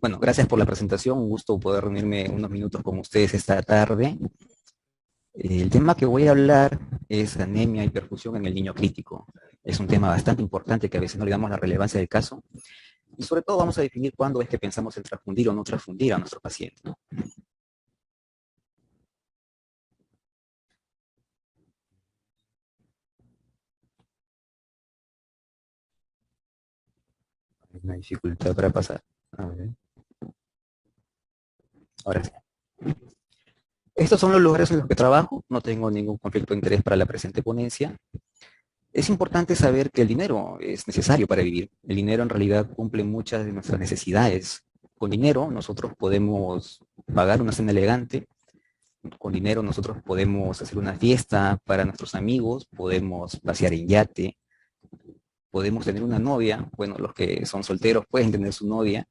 Bueno, gracias por la presentación. Un gusto poder reunirme unos minutos con ustedes esta tarde. El tema que voy a hablar es anemia y perfusión en el niño crítico. Es un tema bastante importante que a veces no le damos la relevancia del caso. Y sobre todo vamos a definir cuándo es que pensamos en transfundir o no transfundir a nuestro paciente. Hay una dificultad para pasar. A ver. Ahora sí. Estos son los lugares en los que trabajo. No tengo ningún conflicto de interés para la presente ponencia. Es importante saber que el dinero es necesario para vivir. El dinero en realidad cumple muchas de nuestras necesidades. Con dinero nosotros podemos pagar una cena elegante, con dinero nosotros podemos hacer una fiesta para nuestros amigos, podemos pasear en yate, podemos tener una novia, bueno, los que son solteros pueden tener su novia,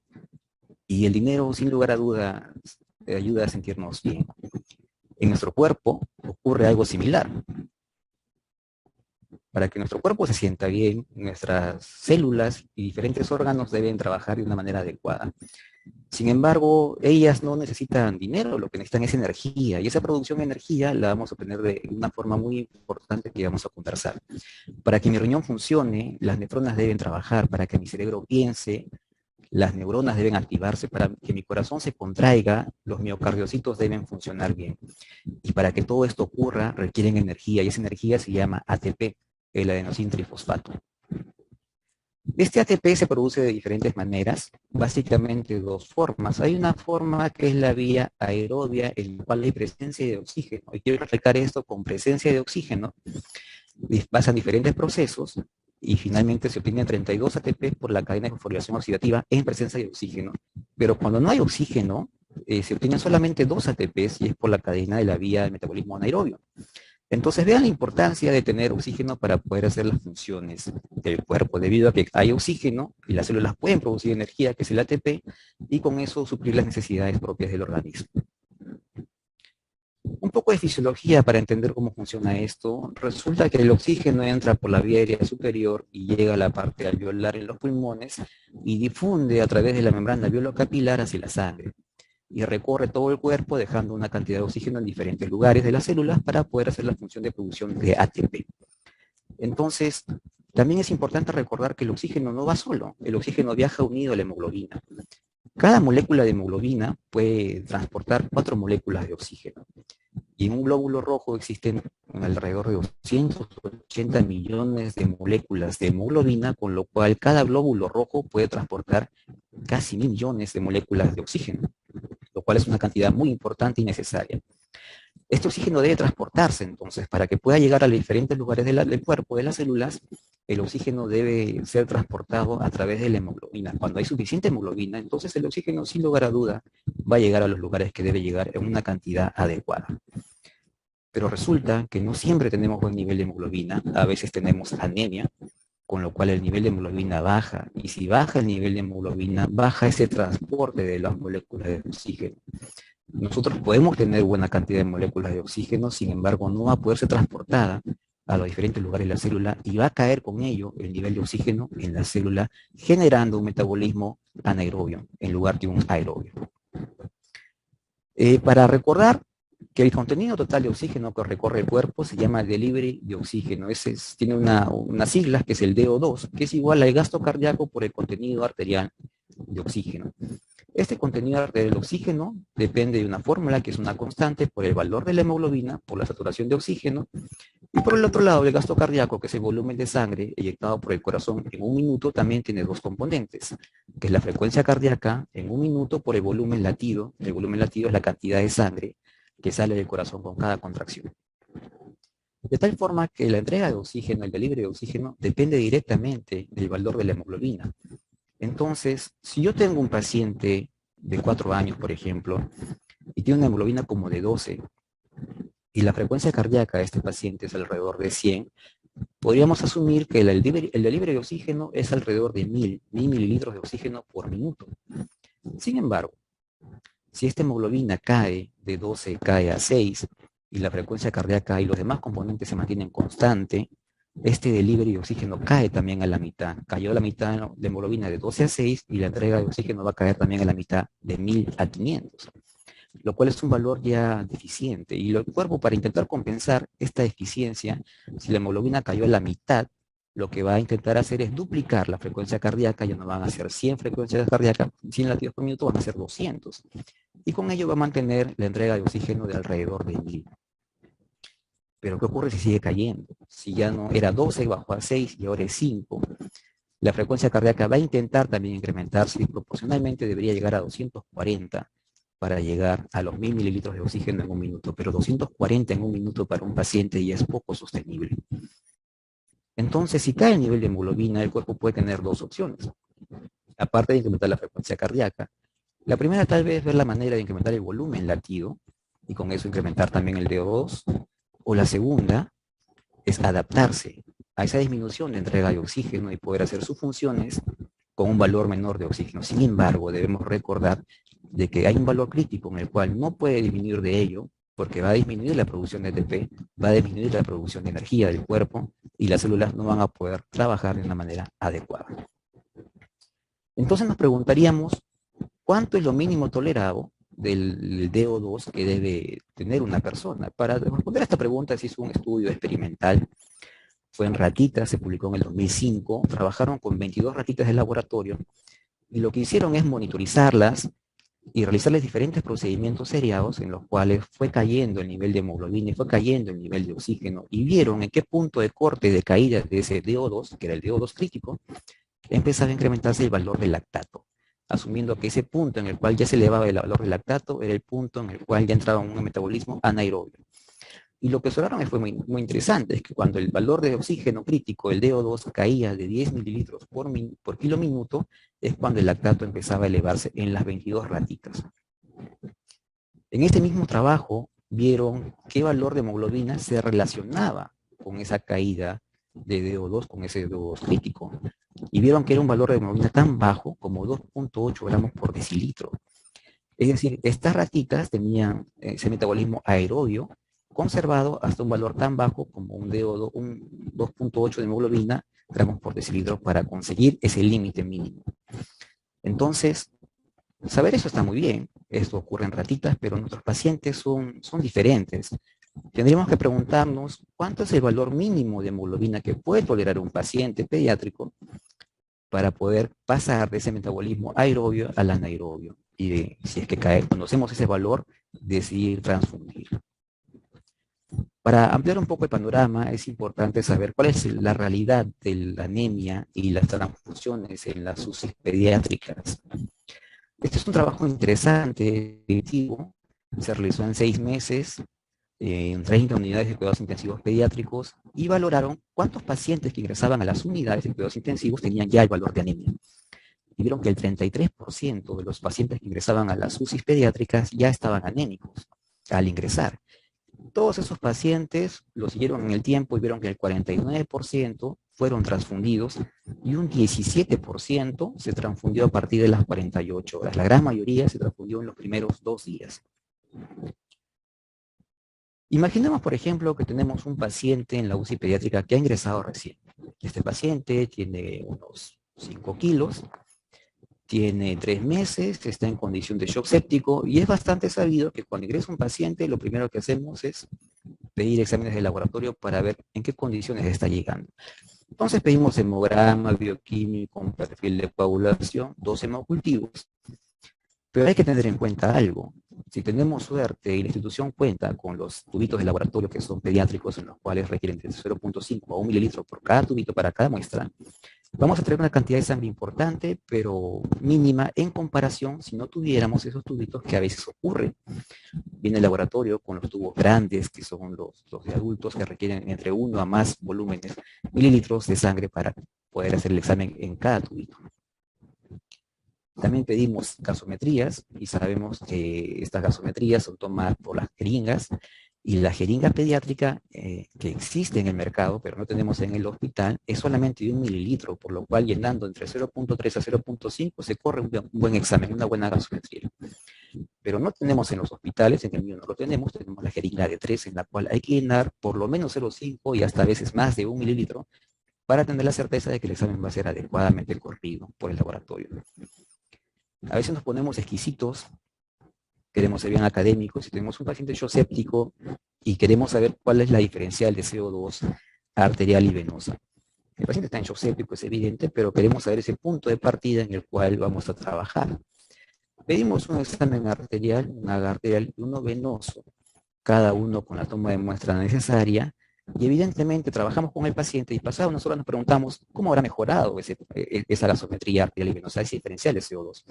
y el dinero sin lugar a dudas ayuda a sentirnos bien. En nuestro cuerpo ocurre algo similar. Para que nuestro cuerpo se sienta bien, nuestras células y diferentes órganos deben trabajar de una manera adecuada. Sin embargo, ellas no necesitan dinero, lo que necesitan es energía, y esa producción de energía la vamos a obtener de una forma muy importante que vamos a conversar. Para que mi riñón funcione, las neuronas deben trabajar, para que mi cerebro piense, las neuronas deben activarse, para que mi corazón se contraiga, los miocardiocitos deben funcionar bien. Y para que todo esto ocurra, requieren energía, y esa energía se llama ATP, el adenosín trifosfato. Este ATP se produce de diferentes maneras, básicamente dos formas. Hay una forma que es la vía aerobia, en la cual hay presencia de oxígeno. Y quiero reflejar esto con presencia de oxígeno. Pasan diferentes procesos y finalmente se obtienen 32 ATP por la cadena de fosforilación oxidativa en presencia de oxígeno. Pero cuando no hay oxígeno, se obtienen solamente 2 ATPs y es por la cadena de la vía del metabolismo anaerobio. Entonces vean la importancia de tener oxígeno para poder hacer las funciones del cuerpo, debido a que hay oxígeno y las células pueden producir energía, que es el ATP, y con eso suplir las necesidades propias del organismo. Un poco de fisiología para entender cómo funciona esto. Resulta que el oxígeno entra por la vía aérea superior y llega a la parte alveolar en los pulmones y difunde a través de la membrana alveolo-capilar hacia la sangre y recorre todo el cuerpo dejando una cantidad de oxígeno en diferentes lugares de las células para poder hacer la función de producción de ATP. Entonces, también es importante recordar que el oxígeno no va solo, el oxígeno viaja unido a la hemoglobina. Cada molécula de hemoglobina puede transportar 4 moléculas de oxígeno. Y en un glóbulo rojo existen alrededor de 280 millones de moléculas de hemoglobina, con lo cual cada glóbulo rojo puede transportar casi 1.000 millones de moléculas de oxígeno, lo cual es una cantidad muy importante y necesaria. Este oxígeno debe transportarse, entonces, para que pueda llegar a los diferentes lugares del cuerpo, de las células, el oxígeno debe ser transportado a través de la hemoglobina. Cuando hay suficiente hemoglobina, entonces el oxígeno, sin lugar a duda, va a llegar a los lugares que debe llegar en una cantidad adecuada. Pero resulta que no siempre tenemos buen nivel de hemoglobina, a veces tenemos anemia, con lo cual el nivel de hemoglobina baja, y si baja el nivel de hemoglobina, baja ese transporte de las moléculas de oxígeno. Nosotros podemos tener buena cantidad de moléculas de oxígeno, sin embargo no va a poder ser transportada a los diferentes lugares de la célula y va a caer con ello el nivel de oxígeno en la célula, generando un metabolismo anaerobio en lugar de un aerobio. Para recordar que el contenido total de oxígeno que recorre el cuerpo se llama delivery de oxígeno. Tiene unas siglas que es el DO2, que es igual al gasto cardíaco por el contenido arterial de oxígeno. Este contenido del oxígeno depende de una fórmula que es una constante por el valor de la hemoglobina, por la saturación de oxígeno, y por el otro lado el gasto cardíaco, que es el volumen de sangre eyectado por el corazón en un minuto, también tiene dos componentes, que es la frecuencia cardíaca en un minuto por el volumen latido. El volumen latido es la cantidad de sangre que sale del corazón con cada contracción. De tal forma que la entrega de oxígeno, el delivery de oxígeno, depende directamente del valor de la hemoglobina. Entonces, si yo tengo un paciente de 4 años, por ejemplo, y tiene una hemoglobina como de 12, y la frecuencia cardíaca de este paciente es alrededor de 100, podríamos asumir que el delivery de oxígeno es alrededor de 1.000 mililitros de oxígeno por minuto. Sin embargo, si esta hemoglobina cae de 12, cae a 6, y la frecuencia cardíaca y los demás componentes se mantienen constante, este delivery de oxígeno cae también a la mitad. Cayó a la mitad de hemoglobina de 12 a 6 y la entrega de oxígeno va a caer también a la mitad de 1000 a 500, lo cual es un valor ya deficiente. Y el cuerpo, para intentar compensar esta deficiencia, si la hemoglobina cayó a la mitad, lo que va a intentar hacer es duplicar la frecuencia cardíaca. Ya no van a ser 100 frecuencias cardíacas, 100 latidos por minuto, van a ser 200. Y con ello va a mantener la entrega de oxígeno de alrededor de 1000. Pero ¿qué ocurre si sigue cayendo? Si ya no era 12, bajó a 6 y ahora es 5. La frecuencia cardíaca va a intentar también incrementarse y proporcionalmente debería llegar a 240 para llegar a los 1000 mililitros de oxígeno en un minuto. Pero 240 en un minuto para un paciente ya es poco sostenible. Entonces, si cae el nivel de hemoglobina, el cuerpo puede tener dos opciones, aparte de incrementar la frecuencia cardíaca. La primera tal vez es ver la manera de incrementar el volumen latido y con eso incrementar también el DO2. O la segunda es adaptarse a esa disminución de entrega de oxígeno y poder hacer sus funciones con un valor menor de oxígeno. Sin embargo, debemos recordar de que hay un valor crítico en el cual no puede disminuir de ello, porque va a disminuir la producción de ATP, va a disminuir la producción de energía del cuerpo y las células no van a poder trabajar de una manera adecuada. Entonces nos preguntaríamos, ¿cuánto es lo mínimo tolerado del DO2 que debe tener una persona? Para responder a esta pregunta se hizo un estudio experimental. Fue en ratitas, se publicó en el 2005. Trabajaron con 22 ratitas de laboratorio y lo que hicieron es monitorizarlas y realizarles diferentes procedimientos seriados en los cuales fue cayendo el nivel de hemoglobina y fue cayendo el nivel de oxígeno y vieron en qué punto de corte de caída de ese DO2, que era el DO2 crítico, empezaba a incrementarse el valor del lactato, asumiendo que ese punto en el cual ya se elevaba el valor del lactato era el punto en el cual ya entraba un metabolismo anaerobio. Y lo que observaron fue muy interesante, es que cuando el valor de oxígeno crítico, el DO2, caía de 10 mililitros por kilo minuto, es cuando el lactato empezaba a elevarse en las 22 ratitas. En este mismo trabajo vieron qué valor de hemoglobina se relacionaba con esa caída de DO2, con ese DO2 crítico. Y vieron que era un valor de hemoglobina tan bajo como 2.8 gramos por decilitro. Es decir, estas ratitas tenían ese metabolismo aerobio conservado hasta un valor tan bajo como un DO2, un 2.8 de hemoglobina gramos por decilitro para conseguir ese límite mínimo. Entonces, saber eso está muy bien. Esto ocurre en ratitas, pero nuestros pacientes son diferentes. Tendríamos que preguntarnos cuánto es el valor mínimo de hemoglobina que puede tolerar un paciente pediátrico para poder pasar de ese metabolismo aerobio al anaerobio. Y si es que conocemos ese valor, decidir transfundir. Para ampliar un poco el panorama, es importante saber cuál es la realidad de la anemia y las transfusiones en las UCI pediátricas. Este es un trabajo interesante, se realizó en 6 meses, en 30 unidades de cuidados intensivos pediátricos y valoraron cuántos pacientes que ingresaban a las unidades de cuidados intensivos tenían ya el valor de anemia. Y vieron que el 33% de los pacientes que ingresaban a las UCI pediátricas ya estaban anémicos al ingresar. Todos esos pacientes lo siguieron en el tiempo y vieron que el 49% fueron transfundidos y un 17% se transfundió a partir de las 48 horas. La gran mayoría se transfundió en los primeros 2 días. Imaginemos, por ejemplo, que tenemos un paciente en la UCI pediátrica que ha ingresado recién. Este paciente tiene unos 5 kilos, tiene 3 meses, está en condición de shock séptico y es bastante sabido que cuando ingresa un paciente lo primero que hacemos es pedir exámenes de laboratorio para ver en qué condiciones está llegando. Entonces pedimos hemograma, bioquímico, un perfil de coagulación, 2 hemocultivos. Pero hay que tener en cuenta algo. Si tenemos suerte y la institución cuenta con los tubitos de laboratorio que son pediátricos, en los cuales requieren de 0.5 a 1 mililitro por cada tubito para cada muestra, vamos a tener una cantidad de sangre importante, pero mínima en comparación si no tuviéramos esos tubitos que a veces ocurren. Viene el laboratorio con los tubos grandes, que son los de adultos, que requieren entre 1 a más volúmenes, mililitros de sangre para poder hacer el examen en cada tubito. También pedimos gasometrías y sabemos que estas gasometrías son tomadas por las jeringas y la jeringa pediátrica que existe en el mercado, pero no tenemos en el hospital, es solamente de 1 mililitro, por lo cual llenando entre 0.3 a 0.5 se corre un buen examen, una buena gasometría. pero no tenemos en los hospitales, en el mío no lo tenemos la jeringa de 3, en la cual hay que llenar por lo menos 0,5 y hasta a veces más de 1 mililitro para tener la certeza de que el examen va a ser adecuadamente corrido por el laboratorio. A veces nos ponemos exquisitos, queremos ser bien académicos, si tenemos un paciente séptico y queremos saber cuál es la diferencial de CO2 arterial y venosa. El paciente está en shock séptico, es evidente, pero queremos saber ese punto de partida en el cual vamos a trabajar. Pedimos un examen arterial, un arterial y uno venoso, cada uno con la toma de muestra necesaria, y evidentemente trabajamos con el paciente y pasado unas horas nos preguntamos cómo habrá mejorado esa gasometría arterial y venosa, ese diferencial de CO2.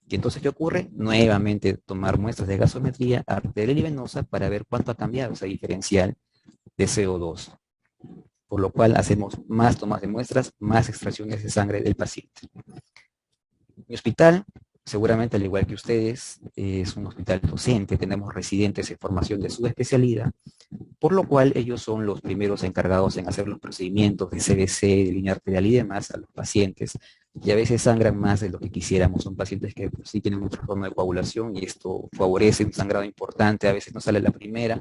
Y entonces, ¿qué ocurre? Nuevamente tomar muestras de gasometría arterial y venosa para ver cuánto ha cambiado ese diferencial de CO2. Por lo cual hacemos más tomas de muestras, más extracciones de sangre del paciente. Mi hospital, seguramente al igual que ustedes, es un hospital docente, tenemos residentes en formación de su especialidad, por lo cual ellos son los primeros encargados en hacer los procedimientos de CBC, de línea arterial y demás a los pacientes, y a veces sangran más de lo que quisiéramos. Son pacientes que sí tienen un trastorno de coagulación y esto favorece un sangrado importante, a veces no sale la primera,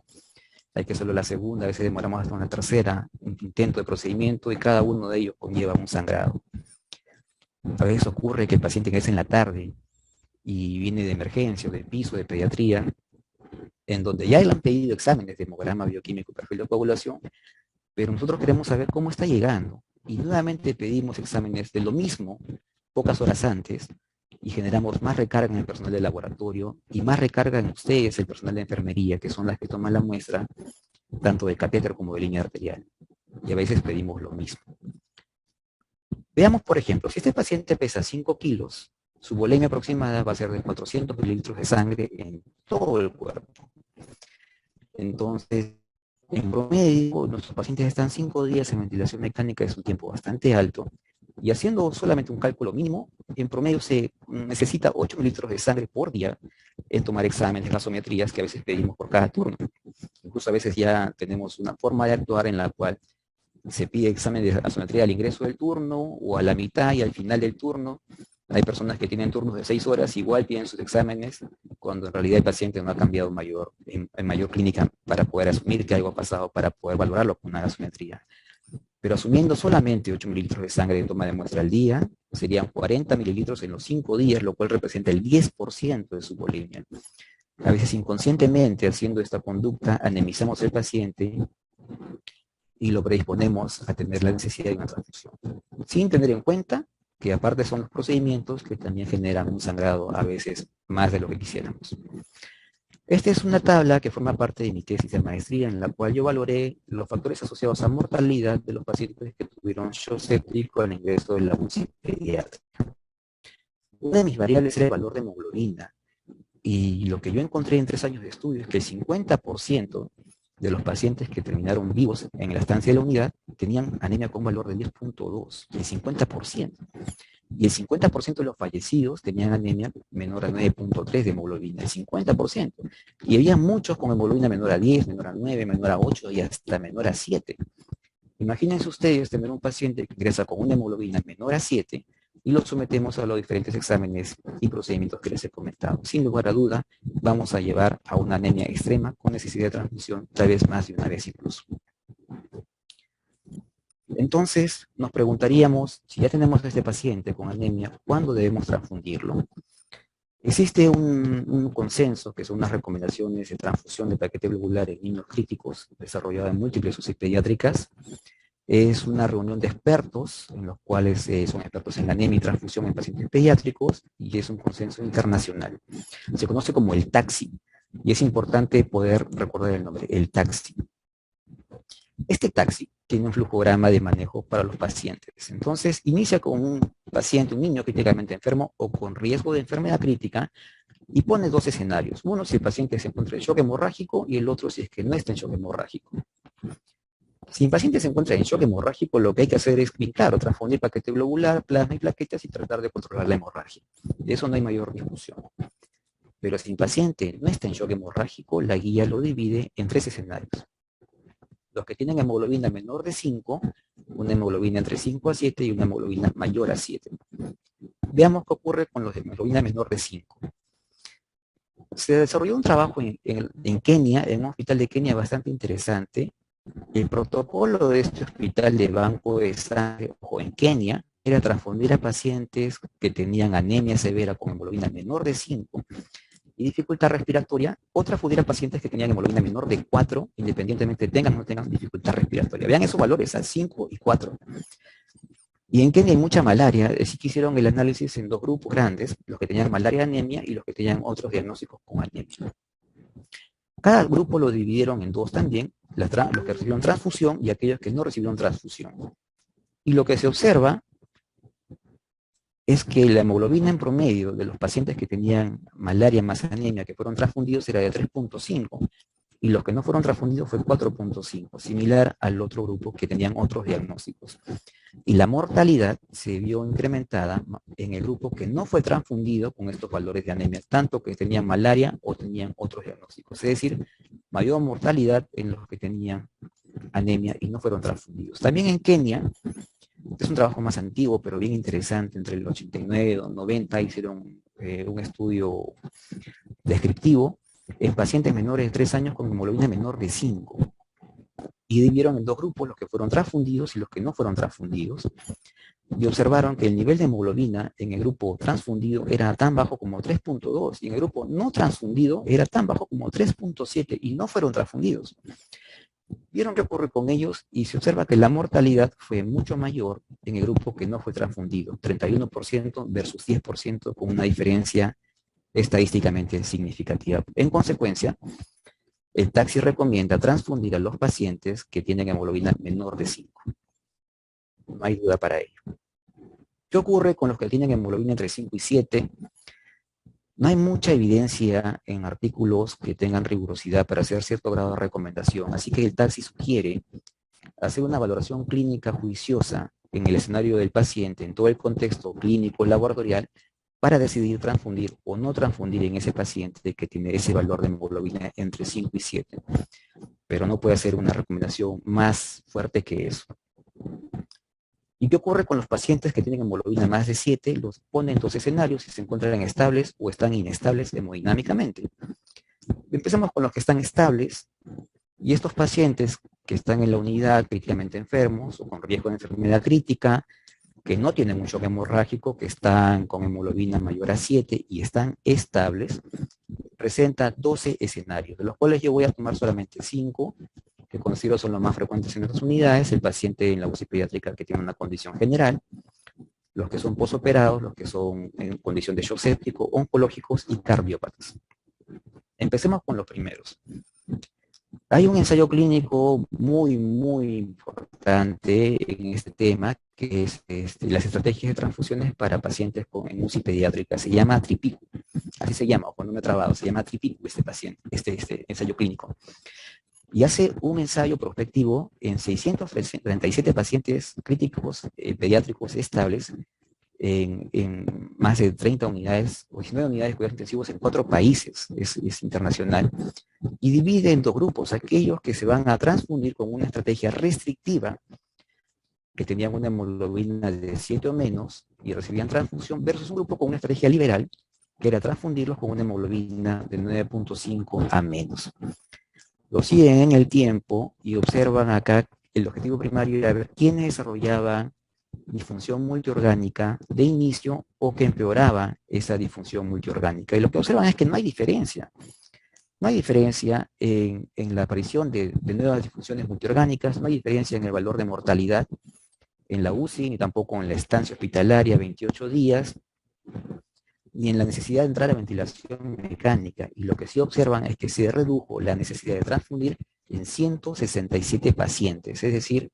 hay que hacerlo la segunda, a veces demoramos hasta una tercera, un intento de procedimiento y cada uno de ellos conlleva un sangrado. A veces ocurre que el paciente ingresa en la tarde y viene de emergencia o de piso de pediatría, en donde ya le han pedido exámenes de hemograma bioquímico, perfil de coagulación, pero nosotros queremos saber cómo está llegando. Y nuevamente pedimos exámenes de lo mismo, pocas horas antes, y generamos más recarga en el personal del laboratorio y más recarga en ustedes, el personal de enfermería, que son las que toman la muestra, tanto de catéter como de línea arterial. Y a veces pedimos lo mismo. Veamos, por ejemplo, si este paciente pesa 5 kilos, su volemia aproximada va a ser de 400 mililitros de sangre en todo el cuerpo. Entonces, en promedio, nuestros pacientes están 5 días en ventilación mecánica, es un tiempo bastante alto, y haciendo solamente un cálculo mínimo, en promedio se necesita 8 mililitros de sangre por día en tomar exámenes, gasometrías que a veces pedimos por cada turno. Incluso a veces ya tenemos una forma de actuar en la cual se pide examen de gasometría al ingreso del turno o a la mitad y al final del turno. Hay personas que tienen turnos de 6 horas, igual piden sus exámenes, cuando en realidad el paciente no ha cambiado en mayor clínica para poder asumir que algo ha pasado, para poder valorarlo con una gasometría. Pero asumiendo solamente 8 mililitros de sangre de toma de muestra al día, serían 40 mililitros en los 5 días, lo cual representa el 10% de su volemia. A veces inconscientemente, haciendo esta conducta, anemizamos al paciente y lo predisponemos a tener la necesidad de una transfusión, sin tener en cuenta que aparte son los procedimientos que también generan un sangrado a veces más de lo que quisiéramos. Esta es una tabla que forma parte de mi tesis de maestría, en la cual yo valoré los factores asociados a mortalidad de los pacientes que tuvieron shock séptico al ingreso de la UCI pediátrica. Una de mis variables era el valor de hemoglobina, y lo que yo encontré en 3 años de estudio es que el 50% de los pacientes que terminaron vivos en la estancia de la unidad tenían anemia con valor de 10.2, el 50%. Y el 50% de los fallecidos tenían anemia menor a 9.3 de hemoglobina, el 50%. Y había muchos con hemoglobina menor a 10, menor a 9, menor a 8 y hasta menor a 7. Imagínense ustedes tener un paciente que ingresa con una hemoglobina menor a 7 y lo sometemos a los diferentes exámenes y procedimientos que les he comentado. Sin lugar a duda, vamos a llevar a una anemia extrema con necesidad de transfusión, tal vez más de una vez incluso. Entonces, nos preguntaríamos, si ya tenemos a este paciente con anemia, ¿cuándo debemos transfundirlo? Existe un consenso, que son unas recomendaciones de transfusión de plaqueta globular en niños críticos, desarrollada en múltiples UCI pediátricas. Es una reunión de expertos, en los cuales son expertos en anemia y transfusión en pacientes pediátricos, y es un consenso internacional. Se conoce como el TAXI, y es importante poder recordar el nombre, el TAXI. Este TAXI tiene un flujograma de manejo para los pacientes. Entonces, inicia con un paciente, un niño críticamente enfermo o con riesgo de enfermedad crítica, y pone 2 escenarios. Uno, si el paciente se encuentra en shock hemorrágico, y el otro, si es que no está en shock hemorrágico. Si el paciente se encuentra en shock hemorrágico, lo que hay que hacer es, claro, transfundir paquete globular, plasma y plaquetas y tratar de controlar la hemorragia. De eso no hay mayor discusión. Pero si el paciente no está en shock hemorrágico, la guía lo divide en 3 escenarios. Los que tienen hemoglobina menor de 5, una hemoglobina entre 5 a 7 y una hemoglobina mayor a 7. Veamos qué ocurre con los de hemoglobina menor de 5. Se desarrolló un trabajo en Kenia, en un hospital de Kenia bastante interesante. El protocolo de este hospital de banco de sangre, ojo, en Kenia, era transfundir a pacientes que tenían anemia severa con hemoglobina menor de 5 y dificultad respiratoria, o transfundir a pacientes que tenían hemoglobina menor de 4, independientemente tengan o no tengan dificultad respiratoria. Vean esos valores, a 5 y 4. Y en Kenia hay mucha malaria, así que hicieron el análisis en dos grupos grandes, los que tenían malaria anemia y los que tenían otros diagnósticos con anemia. Cada grupo lo dividieron en dos también, los que recibieron transfusión y aquellos que no recibieron transfusión. Y lo que se observa es que la hemoglobina en promedio de los pacientes que tenían malaria más anemia que fueron transfundidos era de 3.5 y los que no fueron transfundidos fue 4.5, similar al otro grupo que tenían otros diagnósticos. Y la mortalidad se vio incrementada en el grupo que no fue transfundido con estos valores de anemia, tanto que tenían malaria o tenían otros diagnósticos. Es decir, mayor mortalidad en los que tenían anemia y no fueron transfundidos. También en Kenia, es un trabajo más antiguo, pero bien interesante, entre el 89 y el 90 hicieron un estudio descriptivo en pacientes menores de 3 años con hemoglobina menor de 5. Y dividieron en dos grupos, los que fueron transfundidos y los que no fueron transfundidos. Y observaron que el nivel de hemoglobina en el grupo transfundido era tan bajo como 3.2 y en el grupo no transfundido era tan bajo como 3.7 y no fueron transfundidos. Vieron qué ocurre con ellos y se observa que la mortalidad fue mucho mayor en el grupo que no fue transfundido, 31% versus 10%, con una diferencia estadísticamente significativa. En consecuencia, el taxi recomienda transfundir a los pacientes que tienen hemoglobina menor de 5. No hay duda para ello. ¿Qué ocurre con los que tienen hemoglobina entre 5 y 7? No hay mucha evidencia en artículos que tengan rigurosidad para hacer cierto grado de recomendación, así que el taxi sugiere hacer una valoración clínica juiciosa en el escenario del paciente, en todo el contexto clínico laboratorial, para decidir transfundir o no transfundir en ese paciente que tiene ese valor de hemoglobina entre 5 y 7. Pero no puede hacer una recomendación más fuerte que eso. ¿Y qué ocurre con los pacientes que tienen hemoglobina más de 7? Los pone en dos escenarios, si se encuentran estables o están inestables hemodinámicamente. Empezamos con los que están estables, y estos pacientes que están en la unidad críticamente enfermos o con riesgo de enfermedad crítica, que no tienen un shock hemorrágico, que están con hemoglobina mayor a 7 y están estables, presenta 12 escenarios, de los cuales yo voy a tomar solamente 5, que considero son los más frecuentes en nuestras unidades: el paciente en la UCI pediátrica que tiene una condición general, los que son posoperados, los que son en condición de shock séptico, oncológicos y cardiópatas. Empecemos con los primeros. Hay un ensayo clínico muy importante en este tema, que es las estrategias de transfusiones para pacientes en UCI pediátrica. Se llama TRIPICU, así se llama, cuando no me he trabado, se llama TRIPICU este ensayo clínico. Y hace un ensayo prospectivo en 637 pacientes críticos pediátricos estables en más de 30 unidades o 19 unidades de cuidados intensivos en 4 países, es internacional, y divide en dos grupos: aquellos que se van a transfundir con una estrategia restrictiva, que tenían una hemoglobina de 7 o menos y recibían transfusión, versus un grupo con una estrategia liberal, que era transfundirlos con una hemoglobina de 9.5 a menos. Lo siguen en el tiempo y observan acá el objetivo primario era ver quiénes desarrollaban disfunción multiorgánica de inicio o que empeoraba esa disfunción multiorgánica. Y lo que observan es que no hay diferencia. No hay diferencia en la aparición de nuevas disfunciones multiorgánicas, no hay diferencia en el valor de mortalidad en la UCI, ni tampoco en la estancia hospitalaria 28 días, ni en la necesidad de entrar a ventilación mecánica. Y lo que sí observan es que se redujo la necesidad de transfundir en 167 pacientes, es decir,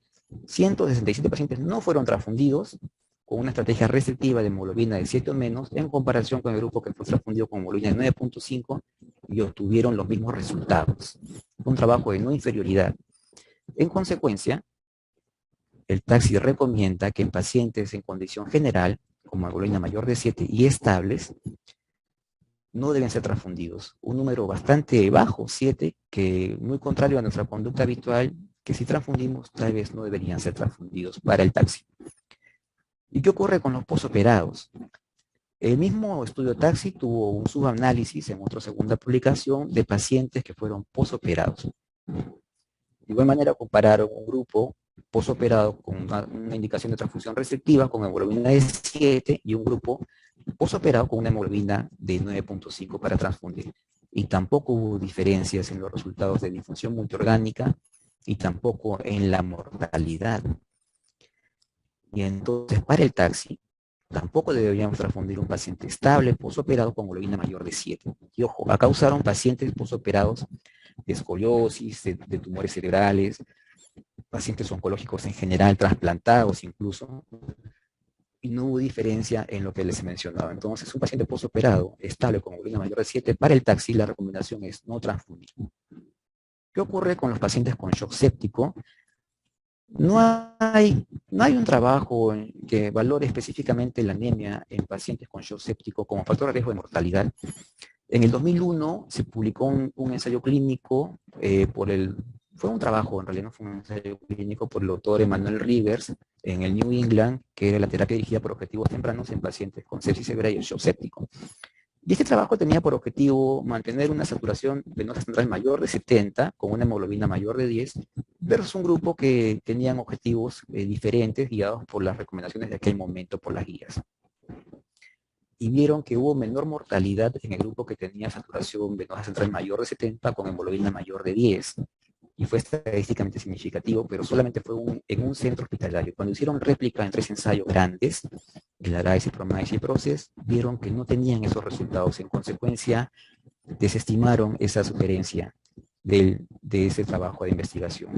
167 pacientes no fueron transfundidos con una estrategia restrictiva de hemoglobina de 7 o menos, en comparación con el grupo que fue transfundido con hemoglobina de 9.5 y obtuvieron los mismos resultados. Un trabajo de no inferioridad. En consecuencia, el taxi recomienda que en pacientes en condición general, como hemoglobina mayor de 7 y estables, no deben ser transfundidos. Un número bastante bajo, 7, que muy contrario a nuestra conducta habitual, que si transfundimos tal vez no deberían ser transfundidos para el taxi. ¿Y qué ocurre con los posoperados? El mismo estudio TAXI tuvo un subanálisis en otra segunda publicación de pacientes que fueron posoperados. De igual manera compararon un grupo posoperado con una indicación de transfusión restrictiva con hemoglobina de 7 y un grupo posoperado con una hemoglobina de 9.5 para transfundir. Y tampoco hubo diferencias en los resultados de disfunción multiorgánica y tampoco en la mortalidad. Y entonces, para el TAXI, tampoco deberíamos transfundir un paciente estable posoperado con hemoglobina mayor de 7. Y ojo, acá usaron pacientes posoperados de escoliosis, de tumores cerebrales, pacientes oncológicos en general, trasplantados incluso, y no hubo diferencia en lo que les he mencionado. Entonces, un paciente postoperado estable con hemoglobina mayor de 7, para el TAXI la recomendación es no transfundir. ¿Qué ocurre con los pacientes con shock séptico? No hay un trabajo que valore específicamente la anemia en pacientes con shock séptico como factor de riesgo de mortalidad. En el 2001 se publicó un ensayo clínico fue un trabajo, en realidad no fue un ensayo clínico, por el doctor Emmanuel Rivers en el New England, que era la terapia dirigida por objetivos tempranos en pacientes con sepsis severa y el shock séptico. Y este trabajo tenía por objetivo mantener una saturación venosa central mayor de 70, con una hemoglobina mayor de 10, versus un grupo que tenían objetivos diferentes, guiados por las recomendaciones de aquel momento, por las guías. Y vieron que hubo menor mortalidad en el grupo que tenía saturación venosa central mayor de 70 con hemoglobina mayor de 10. Y fue estadísticamente significativo, pero solamente fue en un centro hospitalario. Cuando hicieron réplica en 3 ensayos grandes, el ARISE, PROMISE y PROCES, vieron que no tenían esos resultados. En consecuencia, desestimaron esa sugerencia de ese trabajo de investigación.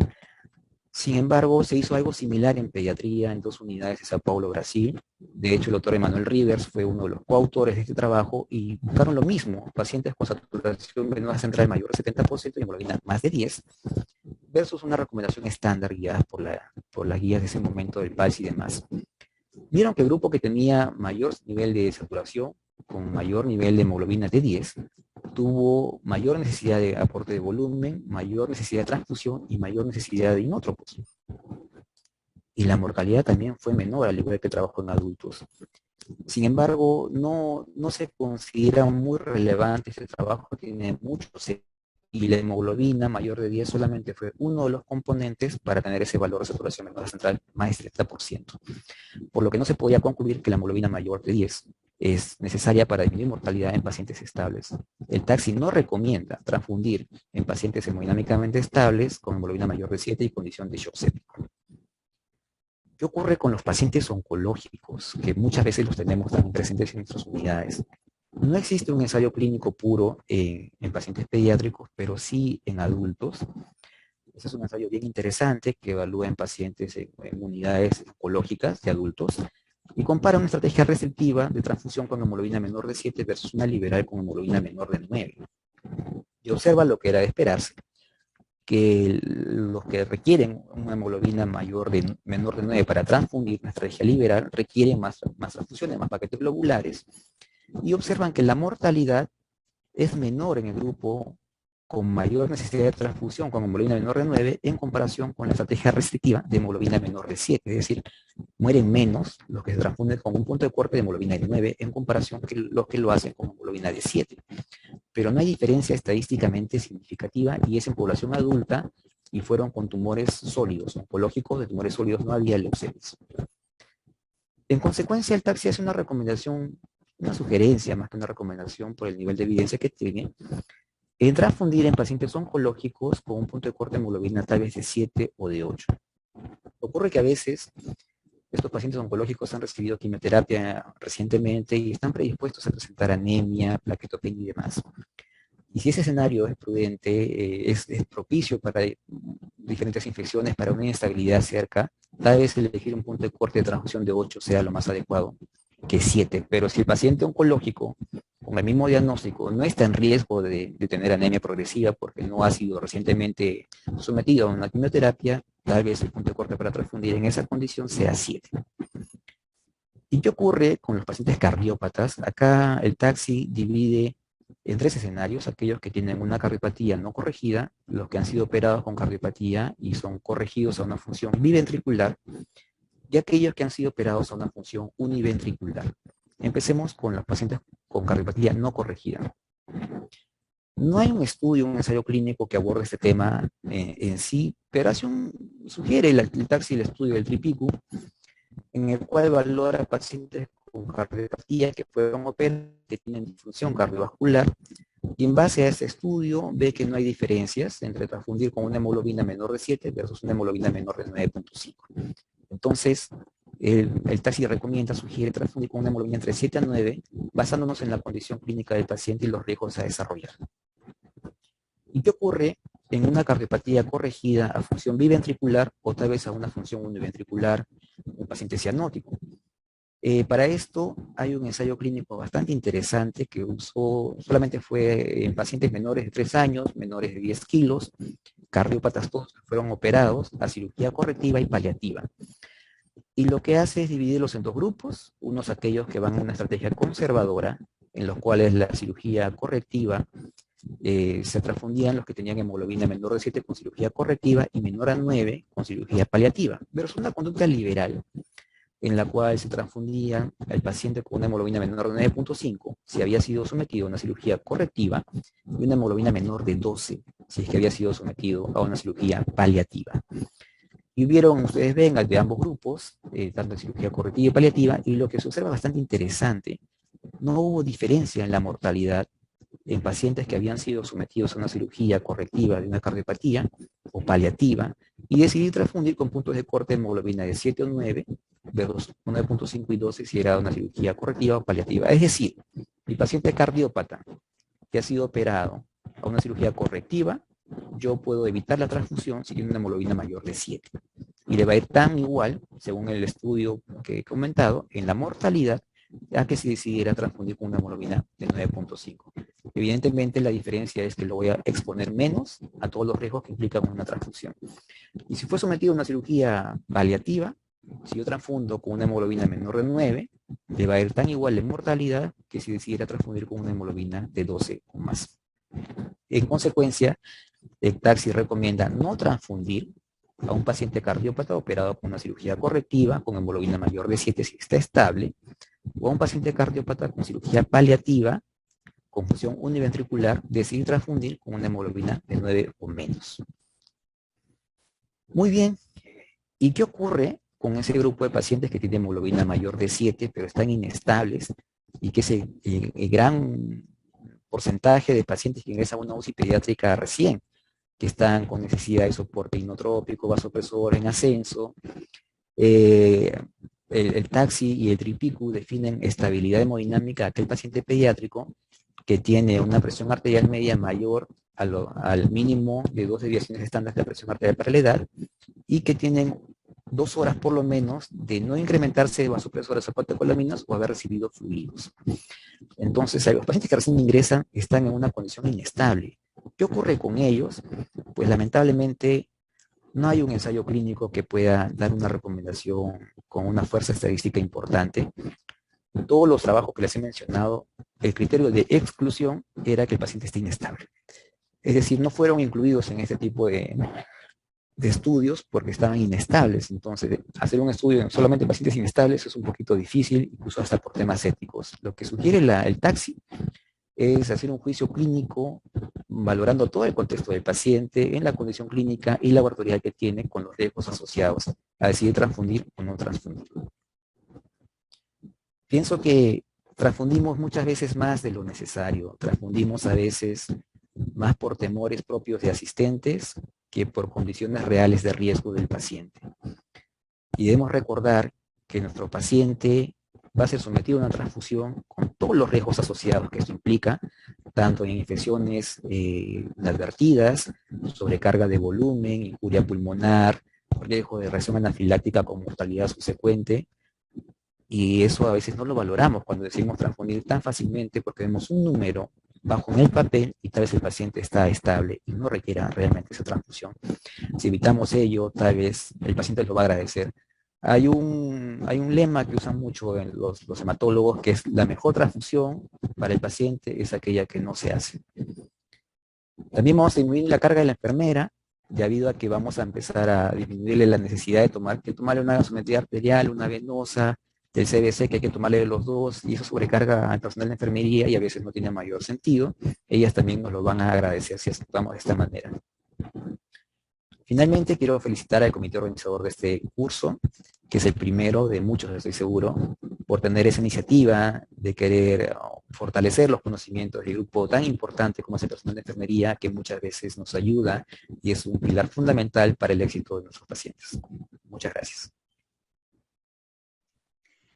Sin embargo, se hizo algo similar en pediatría en 2 unidades de Sao Paulo, Brasil. De hecho, el doctor Emmanuel Rivers fue uno de los coautores de este trabajo y buscaron lo mismo, pacientes con saturación venosa central mayor de 70% y hemoglobina más de 10, versus una recomendación estándar guiada por las guías de ese momento del PALS y demás. Vieron que el grupo que tenía mayor nivel de saturación, con mayor nivel de hemoglobina de 10, tuvo mayor necesidad de aporte de volumen, mayor necesidad de transfusión y mayor necesidad de inótropos. Y la mortalidad también fue menor, al igual que el trabajo en adultos. Sin embargo, no se considera muy relevante este trabajo, tiene muchos, y la hemoglobina mayor de 10 solamente fue uno de los componentes para tener ese valor de saturación venosa central más de 70%. Por lo que no se podía concluir que la hemoglobina mayor de 10 es necesaria para disminuir mortalidad en pacientes estables. El TAXI no recomienda transfundir en pacientes hemodinámicamente estables con hemoglobina mayor de 7 y condición de shock séptico. ¿Qué ocurre con los pacientes oncológicos, que muchas veces los tenemos también presentes en nuestras unidades? No existe un ensayo clínico puro en pacientes pediátricos, pero sí en adultos. Ese es un ensayo bien interesante que evalúa en pacientes en unidades oncológicas de adultos y compara una estrategia restrictiva de transfusión con hemoglobina menor de 7 versus una liberal con hemoglobina menor de 9. Y observa lo que era de esperarse, que los que requieren una hemoglobina menor de 9 para transfundir una estrategia liberal requieren más transfusiones, más paquetes globulares, y observan que la mortalidad es menor en el grupo con mayor necesidad de transfusión con hemoglobina menor de 9 en comparación con la estrategia restrictiva de hemoglobina menor de 7. Es decir, mueren menos los que se transfunden con un punto de corte de hemoglobina de 9 en comparación con los que lo hacen con hemoglobina de 7. Pero no hay diferencia estadísticamente significativa y es en población adulta y fueron con tumores sólidos, oncológicos de tumores sólidos, no había leucemias. En consecuencia, el TAXI hace una recomendación, una sugerencia más que una recomendación por el nivel de evidencia que tiene, en transfundir en pacientes oncológicos con un punto de corte de hemoglobina tal vez de 7 o de 8. Ocurre que a veces estos pacientes oncológicos han recibido quimioterapia recientemente y están predispuestos a presentar anemia, plaquetopenia y demás. Y si ese escenario es prudente, es propicio para diferentes infecciones, para una inestabilidad cerca, tal vez elegir un punto de corte de transfusión de 8 sea lo más adecuado que 7. Pero si el paciente oncológico con el mismo diagnóstico no está en riesgo de tener anemia progresiva porque no ha sido recientemente sometido a una quimioterapia, tal vez el punto de corte para transfundir en esa condición sea 7. ¿Y qué ocurre con los pacientes cardiópatas? Acá el TAXI divide en 3 escenarios: aquellos que tienen una cardiopatía no corregida, los que han sido operados con cardiopatía y son corregidos a una función biventricular, y aquellos que han sido operados a una función univentricular. Empecemos con los pacientes con cardiopatía no corregida. No hay un estudio, un ensayo clínico que aborde este tema en sí, pero sugiere el taxi el estudio del TRIPICU, en el cual valora pacientes con cardiopatía que fueron operados, que tienen disfunción cardiovascular, y en base a este estudio ve que no hay diferencias entre transfundir con una hemoglobina menor de 7 versus una hemoglobina menor de 9.5. Entonces, el taxi sugiere transfundir con una hemoglobina entre 7 a 9, basándonos en la condición clínica del paciente y los riesgos a desarrollar. ¿Y qué ocurre en una cardiopatía corregida a función biventricular o tal vez a una función univentricular, un paciente cianótico? Para esto hay un ensayo clínico bastante interesante que solamente fue en pacientes menores de 3 años, menores de 10 kilos, cardiópatas todos que fueron operados a cirugía correctiva y paliativa. Y lo que hace es dividirlos en dos grupos, unos aquellos que van a una estrategia conservadora, en los cuales la cirugía correctiva se transfundían los que tenían hemoglobina menor de 7 con cirugía correctiva y menor a 9 con cirugía paliativa, versus una conducta liberal, en la cual se transfundía al paciente con una hemoglobina menor de 9.5 si había sido sometido a una cirugía correctiva y una hemoglobina menor de 12 si es que había sido sometido a una cirugía paliativa. Y hubieron, ustedes ven, de ambos grupos, tanto en cirugía correctiva y paliativa, y lo que se observa bastante interesante, no hubo diferencia en la mortalidad en pacientes que habían sido sometidos a una cirugía correctiva de una cardiopatía o paliativa y decidí transfundir con puntos de corte de hemoglobina de 7 o 9 versus 9.5 y 12 si era una cirugía correctiva o paliativa. Es decir, el paciente cardiópata que ha sido operado a una cirugía correctiva, yo puedo evitar la transfusión si tiene una hemoglobina mayor de 7. Y le va a ir tan igual, según el estudio que he comentado, en la mortalidad, a que si decidiera transfundir con una hemoglobina de 9.5. Evidentemente la diferencia es que lo voy a exponer menos a todos los riesgos que implican una transfusión. Y si fue sometido a una cirugía paliativa, si yo transfundo con una hemoglobina menor de 9, le va a ir tan igual en mortalidad que si decidiera transfundir con una hemoglobina de 12 o más. En consecuencia, el taxi recomienda no transfundir a un paciente cardiópata operado con una cirugía correctiva con hemoglobina mayor de 7 si está estable, o a un paciente cardiópata con cirugía paliativa con función univentricular, decidir transfundir con una hemoglobina de 9 o menos. Muy bien, ¿y qué ocurre con ese grupo de pacientes que tienen hemoglobina mayor de 7 pero están inestables y que es el gran porcentaje de pacientes que ingresan a una UCI pediátrica recién, que están con necesidad de soporte inotrópico, vasopresor en ascenso? El taxi y el TRIPICU definen estabilidad hemodinámica a aquel paciente pediátrico que tiene una presión arterial media mayor al mínimo de 2 desviaciones estándar de la presión arterial para la edad y que tienen 2 horas por lo menos de no incrementarse de vasopresores o catecolaminas o haber recibido fluidos. Entonces, los pacientes que recién ingresan están en una condición inestable. ¿Qué ocurre con ellos? Pues lamentablemente no hay un ensayo clínico que pueda dar una recomendación con una fuerza estadística importante. En todos los trabajos que les he mencionado, el criterio de exclusión era que el paciente esté inestable. Es decir, no fueron incluidos en este tipo de estudios porque estaban inestables. Entonces, hacer un estudio en solamente pacientes inestables es un poquito difícil, incluso hasta por temas éticos. Lo que sugiere el taxi es hacer un juicio clínico valorando todo el contexto del paciente en la condición clínica y laboratorial que tiene con los riesgos asociados a decidir transfundir o no transfundir. Pienso que transfundimos muchas veces más de lo necesario. Transfundimos a veces más por temores propios de asistentes que por condiciones reales de riesgo del paciente. Y debemos recordar que nuestro paciente va a ser sometido a una transfusión con todos los riesgos asociados que esto implica, tanto en infecciones inadvertidas, sobrecarga de volumen, injuria pulmonar, riesgo de reacción anafiláctica con mortalidad subsecuente, y eso a veces no lo valoramos cuando decidimos transfundir tan fácilmente porque vemos un número bajo en el papel y tal vez el paciente está estable y no requiera realmente esa transfusión. Si evitamos ello, tal vez el paciente lo va a agradecer. Hay un lema que usan mucho en los hematólogos, que es la mejor transfusión para el paciente es aquella que no se hace. También vamos a disminuir la carga de la enfermera, debido a que vamos a empezar a disminuirle la necesidad de tomarle una gasometría arterial, una venosa, del CBC, que hay que tomarle los dos, y eso sobrecarga al personal de enfermería y a veces no tiene mayor sentido. Ellas también nos lo van a agradecer si aceptamos de esta manera. Finalmente, quiero felicitar al comité organizador de este curso, que es el primero de muchos, estoy seguro, por tener esa iniciativa de querer fortalecer los conocimientos del grupo tan importante como es el personal de enfermería, que muchas veces nos ayuda y es un pilar fundamental para el éxito de nuestros pacientes. Muchas gracias.